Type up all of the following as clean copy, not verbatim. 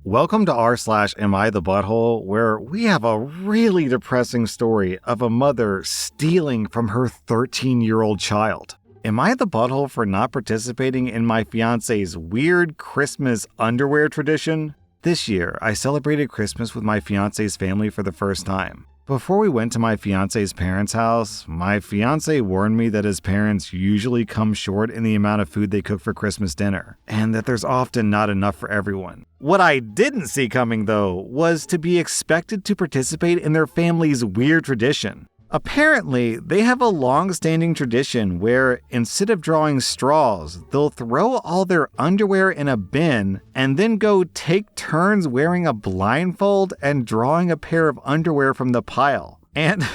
Welcome to rSlash Am I the Butthole, where we have a really depressing story of a mother stealing from her 13-year-old child. Am I the butthole for not participating in my fiance's weird Christmas underwear tradition? This year, I celebrated Christmas with my fiance's family for the first time. Before we went to my fiance's parents' house, my fiance warned me that his parents usually come short in the amount of food they cook for Christmas dinner, and that there's often not enough for everyone. What I didn't see coming, though, was to be expected to participate in their family's weird tradition. Apparently, they have a long-standing tradition where, instead of drawing straws, they'll throw all their underwear in a bin and then go take turns wearing a blindfold and drawing a pair of underwear from the pile. And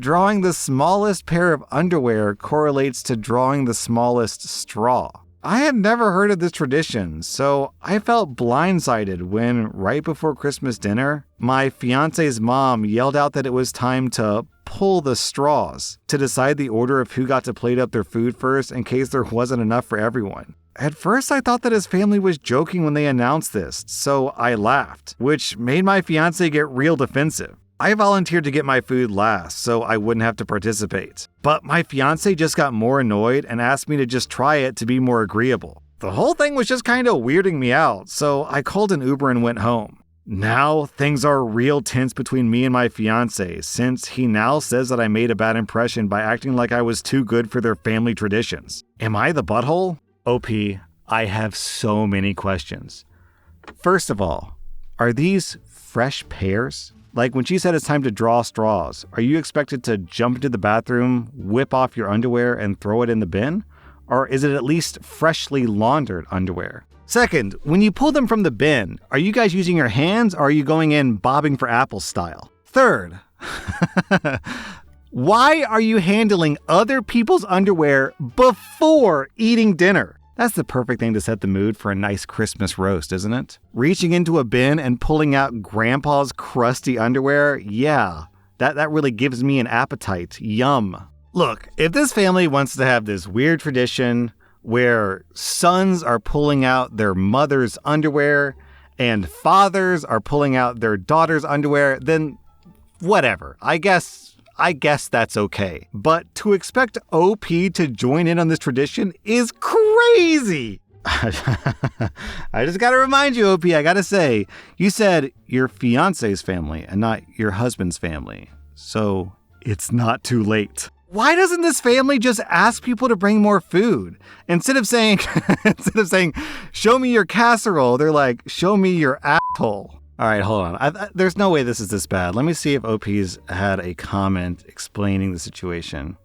drawing the smallest pair of underwear correlates to drawing the smallest straw. I had never heard of this tradition, so I felt blindsided when, right before Christmas dinner, my fiance's mom yelled out that it was time to pull the straws to decide the order of who got to plate up their food first in case there wasn't enough for everyone. At first, I thought that his family was joking when they announced this, so I laughed, which made my fiance get real defensive. I volunteered to get my food last so I wouldn't have to participate. But my fiance just got more annoyed and asked me to just try it to be more agreeable. The whole thing was just kind of weirding me out, so I called an Uber and went home. Now, things are real tense between me and my fiance, since he now says that I made a bad impression by acting like I was too good for their family traditions. Am I the butthole? OP, I have so many questions. First of all, are these fresh pears? Like when she said it's time to draw straws, are you expected to jump into the bathroom, whip off your underwear, and throw it in the bin? Or is it at least freshly laundered underwear? Second, when you pull them from the bin, are you guys using your hands or are you going in bobbing for apples style? Third, why are you handling other people's underwear before eating dinner? That's the perfect thing to set the mood for a nice Christmas roast, isn't it? Reaching into a bin and pulling out Grandpa's crusty underwear? Yeah, that really gives me an appetite. Yum. Look, if this family wants to have this weird tradition where sons are pulling out their mother's underwear and fathers are pulling out their daughter's underwear, then whatever. I guess that's okay. But to expect OP to join in on this tradition is crazy. I just gotta remind you, OP, I gotta say, you said your fiance's family and not your husband's family. So it's not too late. Why doesn't this family just ask people to bring more food? Instead of saying, show me your casserole, they're like, show me your asshole. All right, hold on. There's no way this is this bad. Let me see if OP's had a comment explaining the situation.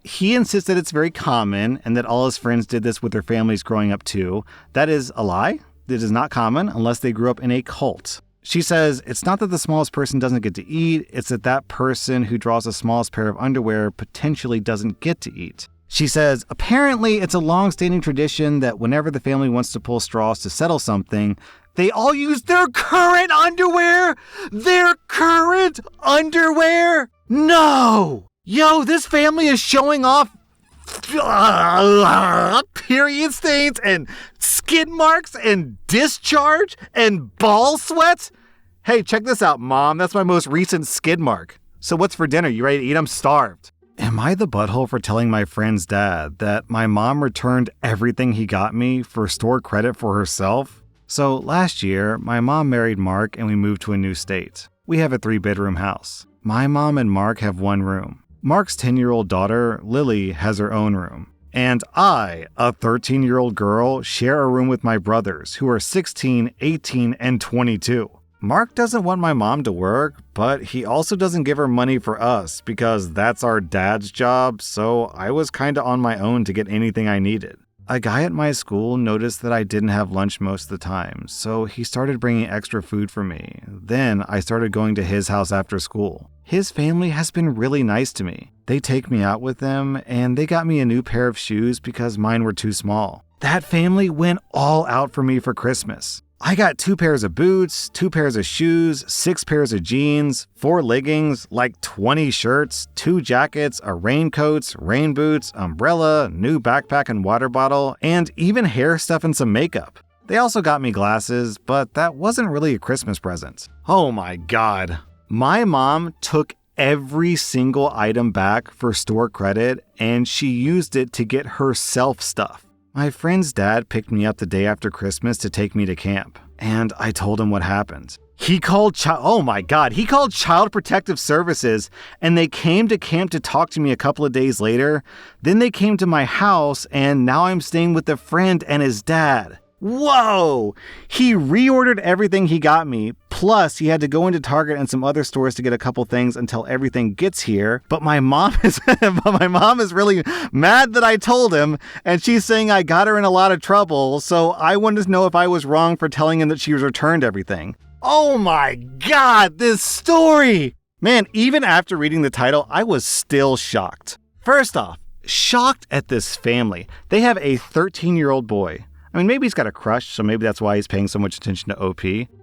He insists that it's very common and that all his friends did this with their families growing up too. That is a lie. It is not common unless they grew up in a cult. She says, it's not that the smallest person doesn't get to eat, it's that person who draws the smallest pair of underwear potentially doesn't get to eat. She says, apparently it's a long-standing tradition that whenever the family wants to pull straws to settle something, they all use their current underwear? Their current underwear? No! Yo, this family is showing off period stains and skid marks and discharge and ball sweat. Hey, check this out, Mom. That's my most recent skid mark. So what's for dinner? You ready to eat? I'm starved. Am I the butthole for telling my friend's dad that my mom returned everything he got me for store credit for herself? So last year, my mom married Mark and we moved to a new state. We have a 3-bedroom house. My mom and Mark have one room. Mark's 10-year-old daughter, Lily, has her own room. And I, a 13-year-old girl, share a room with my brothers, who are 16, 18, and 22. Mark doesn't want my mom to work, but he also doesn't give her money for us because that's our dad's job, so I was kinda on my own to get anything I needed. A guy at my school noticed that I didn't have lunch most of the time, so he started bringing extra food for me. Then I started going to his house after school. His family has been really nice to me. They take me out with them, and they got me a new pair of shoes because mine were too small. That family went all out for me for Christmas. I got 2 pairs of boots, 2 pairs of shoes, 6 pairs of jeans, 4 leggings, like 20 shirts, 2 jackets, a raincoat, rain boots, umbrella, new backpack and water bottle, and even hair stuff and some makeup. They also got me glasses, but that wasn't really a Christmas present. Oh my God. My mom took every single item back for store credit, and she used it to get herself stuff. My friend's dad picked me up the day after Christmas to take me to camp, and I told him what happened. He called Child Protective Services, and they came to camp to talk to me a couple of days later. Then they came to my house, and now I'm staying with a friend and his dad. Whoa! He reordered everything he got me, plus he had to go into Target and some other stores to get a couple things until everything gets here. But my mom is really mad that I told him, and she's saying I got her in a lot of trouble, so I wanted to know if I was wrong for telling him that she was returned everything. Oh my God, this story! Man, even after reading the title, I was still shocked. First off, shocked at this family. They have a 13-year-old boy. I mean, maybe he's got a crush, so maybe that's why he's paying so much attention to OP.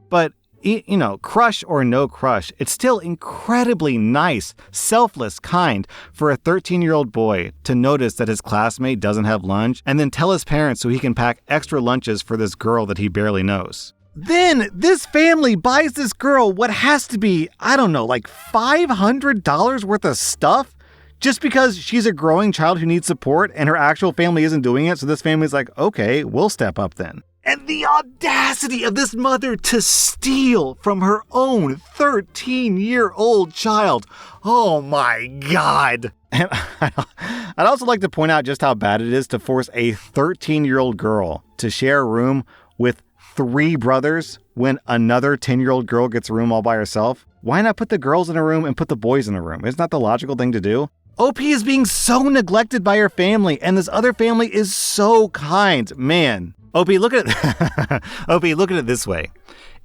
But, you know, crush or no crush, it's still incredibly nice, selfless, kind for a 13-year-old boy to notice that his classmate doesn't have lunch and then tell his parents so he can pack extra lunches for this girl that he barely knows. Then this family buys this girl what has to be, I don't know, like $500 worth of stuff? Just because she's a growing child who needs support and her actual family isn't doing it, so this family's like, okay, we'll step up then. And the audacity of this mother to steal from her own 13-year-old child. Oh my God. And I'd also like to point out just how bad it is to force a 13-year-old girl to share a room with 3 brothers when another 10-year-old girl gets a room all by herself. Why not put the girls in a room and put the boys in a room? Isn't that the logical thing to do? OP is being so neglected by her family, and this other family is so kind. Man, OP, look at it. OP, look at it this way.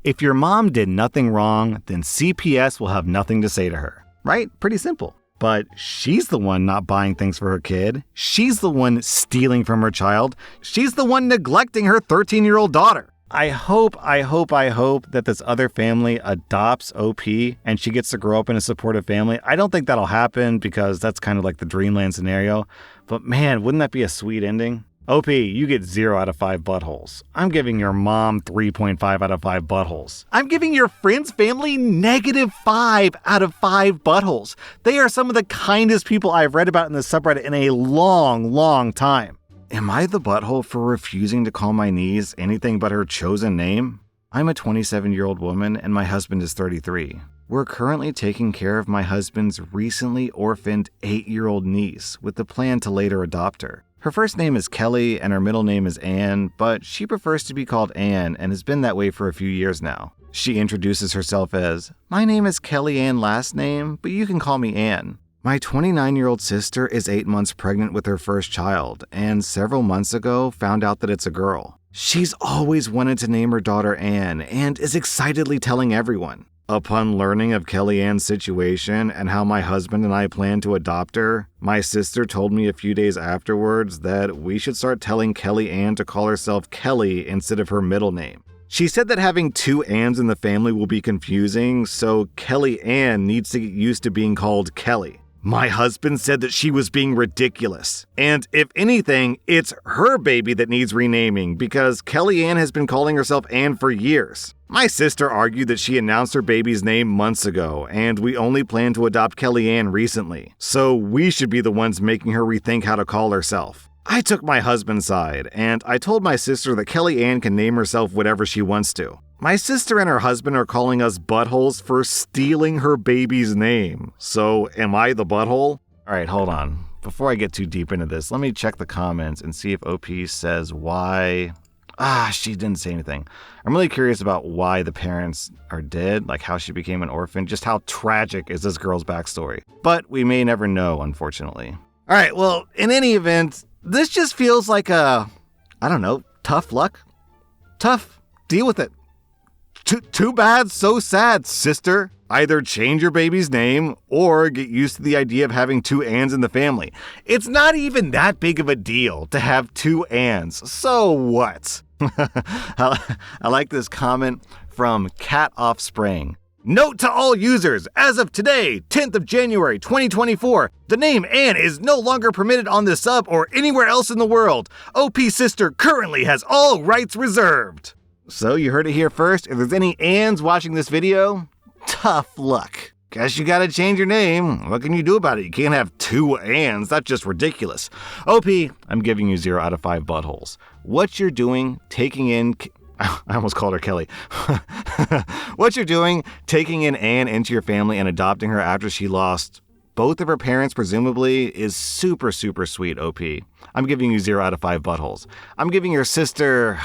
If your mom did nothing wrong, then CPS will have nothing to say to her, right? Pretty simple. But she's the one not buying things for her kid. She's the one stealing from her child. She's the one neglecting her 13-year-old daughter. I hope that this other family adopts OP and she gets to grow up in a supportive family. I don't think that'll happen because that's kind of like the dreamland scenario. But man, wouldn't that be a sweet ending? OP, you get 0 out of 5 buttholes. I'm giving your mom 3.5 out of 5 buttholes. I'm giving your friend's family -5 out of 5 buttholes. They are some of the kindest people I've read about in this subreddit in a long, long time. Am I the butthole for refusing to call my niece anything but her chosen name? I'm a 27-year-old woman and my husband is 33. We're currently taking care of my husband's recently orphaned 8-year-old niece with the plan to later adopt her. Her first name is Kelly and her middle name is Anne, but she prefers to be called Anne and has been that way for a few years now. She introduces herself as, "My name is Kelly Ann last name, but you can call me Anne." My 29-year-old sister is 8 months pregnant with her first child, and several months ago found out that it's a girl. She's always wanted to name her daughter Anne, and is excitedly telling everyone. Upon learning of Kelly Ann's situation and how my husband and I plan to adopt her, my sister told me a few days afterwards that we should start telling Kelly Ann to call herself Kelly instead of her middle name. She said that having 2 Anns in the family will be confusing, so Kelly Ann needs to get used to being called Kelly. My husband said that she was being ridiculous. And if anything, it's her baby that needs renaming because Kelly Ann has been calling herself Ann for years. My sister argued that she announced her baby's name months ago, and we only plan to adopt Kelly Ann recently. So we should be the ones making her rethink how to call herself. I took my husband's side, and I told my sister that Kelly Ann can name herself whatever she wants to. My sister and her husband are calling us buttholes for stealing her baby's name. So, am I the butthole? Alright, hold on. Before I get too deep into this, let me check the comments and see if OP says why. She didn't say anything. I'm really curious about why the parents are dead, like how she became an orphan, just how tragic is this girl's backstory. But we may never know, unfortunately. Alright, well, in any event, this just feels like tough luck. Tough. Deal with it. Too bad, so sad, sister. Either change your baby's name or get used to the idea of having 2 Anns in the family. It's not even that big of a deal to have 2 Anns, so what? I like this comment from Cat Offspring. Note to all users, as of today, 10th of January 2024, the name Anne is no longer permitted on this sub or anywhere else in the world. OP Sister currently has all rights reserved. So you heard it here first. If there's any Anns watching this video, tough luck. Guess you gotta change your name. What can you do about it? You can't have two Anns. That's just ridiculous. OP, I'm giving you 0 out of 5 buttholes. What you're doing, taking in... I almost called her Kelly. What you're doing, taking in Anne into your family and adopting her after she lost both of her parents, presumably, is super, super sweet, OP. I'm giving you 0 out of 5 buttholes. I'm giving your sister...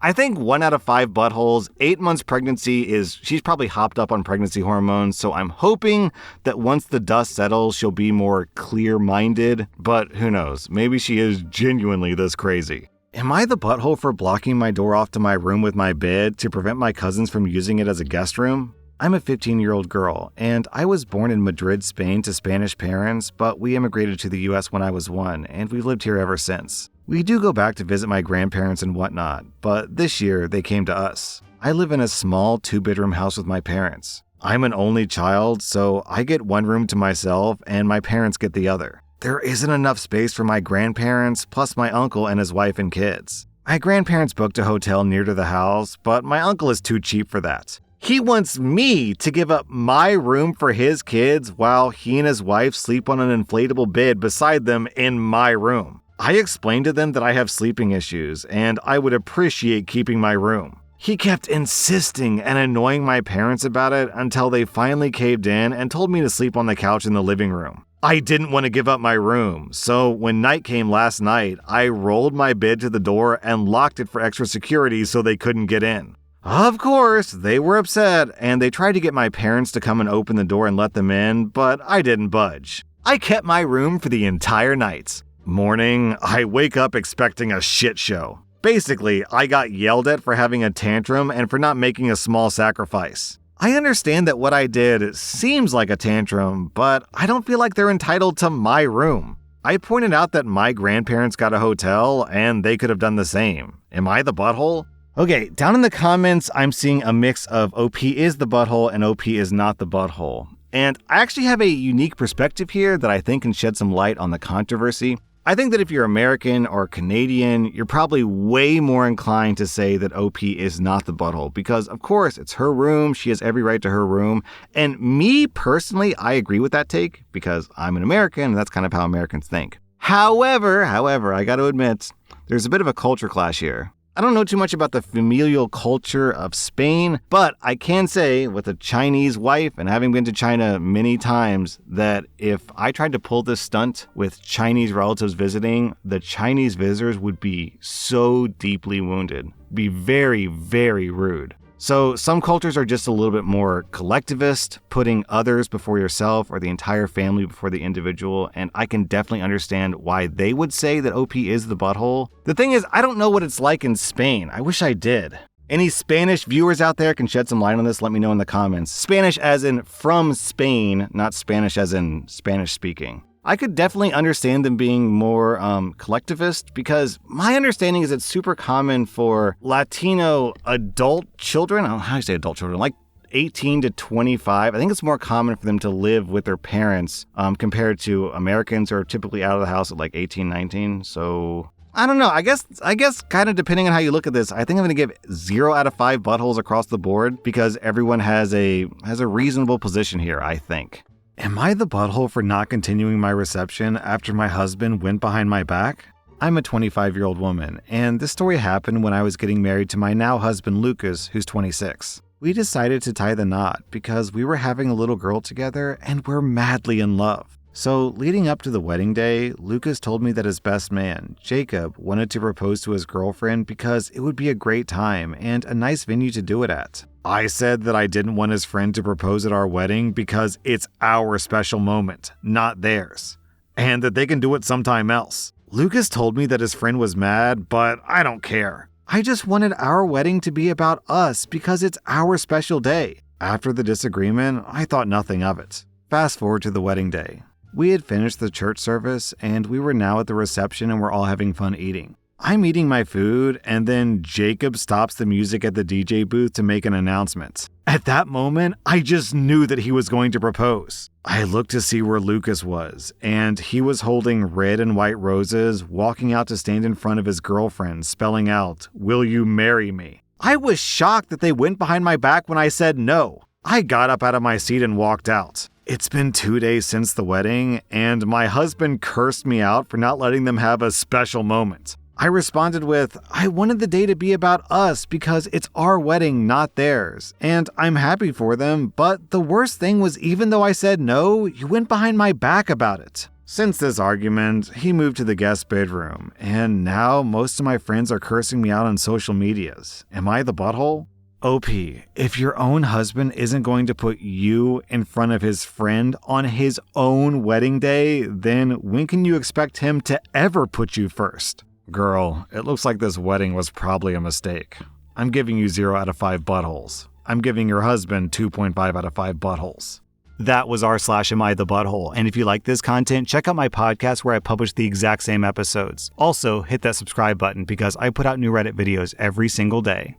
I think 1 out of 5 buttholes. 8 months pregnancy she's probably hopped up on pregnancy hormones, so I'm hoping that once the dust settles, she'll be more clear-minded, but who knows, maybe she is genuinely this crazy. Am I the butthole for blocking my door off to my room with my bed to prevent my cousins from using it as a guest room? I'm a 15-year-old girl, and I was born in Madrid, Spain to Spanish parents, but we immigrated to the US when I was 1, and we've lived here ever since. We do go back to visit my grandparents and whatnot, but this year they came to us. I live in a small 2-bedroom house with my parents. I'm an only child, so I get one room to myself and my parents get the other. There isn't enough space for my grandparents, plus my uncle and his wife and kids. My grandparents booked a hotel near to the house, but my uncle is too cheap for that. He wants me to give up my room for his kids while he and his wife sleep on an inflatable bed beside them in my room. I explained to them that I have sleeping issues and I would appreciate keeping my room. He kept insisting and annoying my parents about it until they finally caved in and told me to sleep on the couch in the living room. I didn't want to give up my room, so when night came last night, I rolled my bed to the door and locked it for extra security so they couldn't get in. Of course, they were upset, and they tried to get my parents to come and open the door and let them in, but I didn't budge. I kept my room for the entire night. Morning, I wake up expecting a shit show. Basically, I got yelled at for having a tantrum and for not making a small sacrifice. I understand that what I did seems like a tantrum, but I don't feel like they're entitled to my room. I pointed out that my grandparents got a hotel and they could have done the same. Am I the butthole? Okay, down in the comments, I'm seeing a mix of OP is the butthole and OP is not the butthole. And I actually have a unique perspective here that I think can shed some light on the controversy. I think that if you're American or Canadian, you're probably way more inclined to say that OP is not the butthole because, of course, it's her room. She has every right to her room. And me, personally, I agree with that take because I'm an American and that's kind of how Americans think. However, I got to admit, there's a bit of a culture clash here. I don't know too much about the familial culture of Spain, but I can say with a Chinese wife and having been to China many times that if I tried to pull this stunt with Chinese relatives visiting, the Chinese visitors would be so deeply wounded, be very, very rude. So some cultures are just a little bit more collectivist, putting others before yourself or the entire family before the individual, and I can definitely understand why they would say that OP is the butthole. The thing is, I don't know what it's like in Spain. I wish I did. Any Spanish viewers out there can shed some light on this, let me know in the comments. Spanish as in from Spain, not Spanish as in Spanish speaking. I could definitely understand them being more collectivist because my understanding is it's super common for Latino adult children, I don't know how you say adult children, like 18 to 25. I think it's more common for them to live with their parents compared to Americans who are typically out of the house at like 18, 19. So I don't know. I guess kind of depending on how you look at this, I think I'm going to give 0 out of 5 buttholes across the board because everyone has a reasonable position here, I think. Am I the butthole for not continuing my reception after my husband went behind my back? I'm a 25-year-old woman, and this story happened when I was getting married to my now husband Lucas, who's 26. We decided to tie the knot because we were having a little girl together and we're madly in love. So leading up to the wedding day, Lucas told me that his best man, Jacob, wanted to propose to his girlfriend because it would be a great time and a nice venue to do it at. I said that I didn't want his friend to propose at our wedding because it's our special moment, not theirs, and that they can do it sometime else. Lucas told me that his friend was mad, but I don't care. I just wanted our wedding to be about us because it's our special day. After the disagreement, I thought nothing of it. Fast forward to the wedding day. We had finished the church service and we were now at the reception and we're all having fun eating. I'm eating my food, and then Jacob stops the music at the DJ booth to make an announcement. At that moment, I just knew that he was going to propose. I looked to see where Lucas was, and he was holding red and white roses, walking out to stand in front of his girlfriend, spelling out, "Will you marry me?" I was shocked that they went behind my back when I said no. I got up out of my seat and walked out. It's been 2 days since the wedding, and my husband cursed me out for not letting them have a special moment. I responded with, I wanted the day to be about us because it's our wedding, not theirs. And I'm happy for them, but the worst thing was even though I said no, you went behind my back about it. Since this argument, he moved to the guest bedroom, and now most of my friends are cursing me out on social medias. Am I the butthole? OP, if your own husband isn't going to put you in front of his friend on his own wedding day, then when can you expect him to ever put you first? Girl, it looks like this wedding was probably a mistake. I'm giving you 0 out of 5 buttholes. I'm giving your husband 2.5 out of 5 buttholes. That was rSlash Am I the Butthole? And if you like this content, check out my podcast where I publish the exact same episodes. Also, hit that subscribe button because I put out new Reddit videos every single day.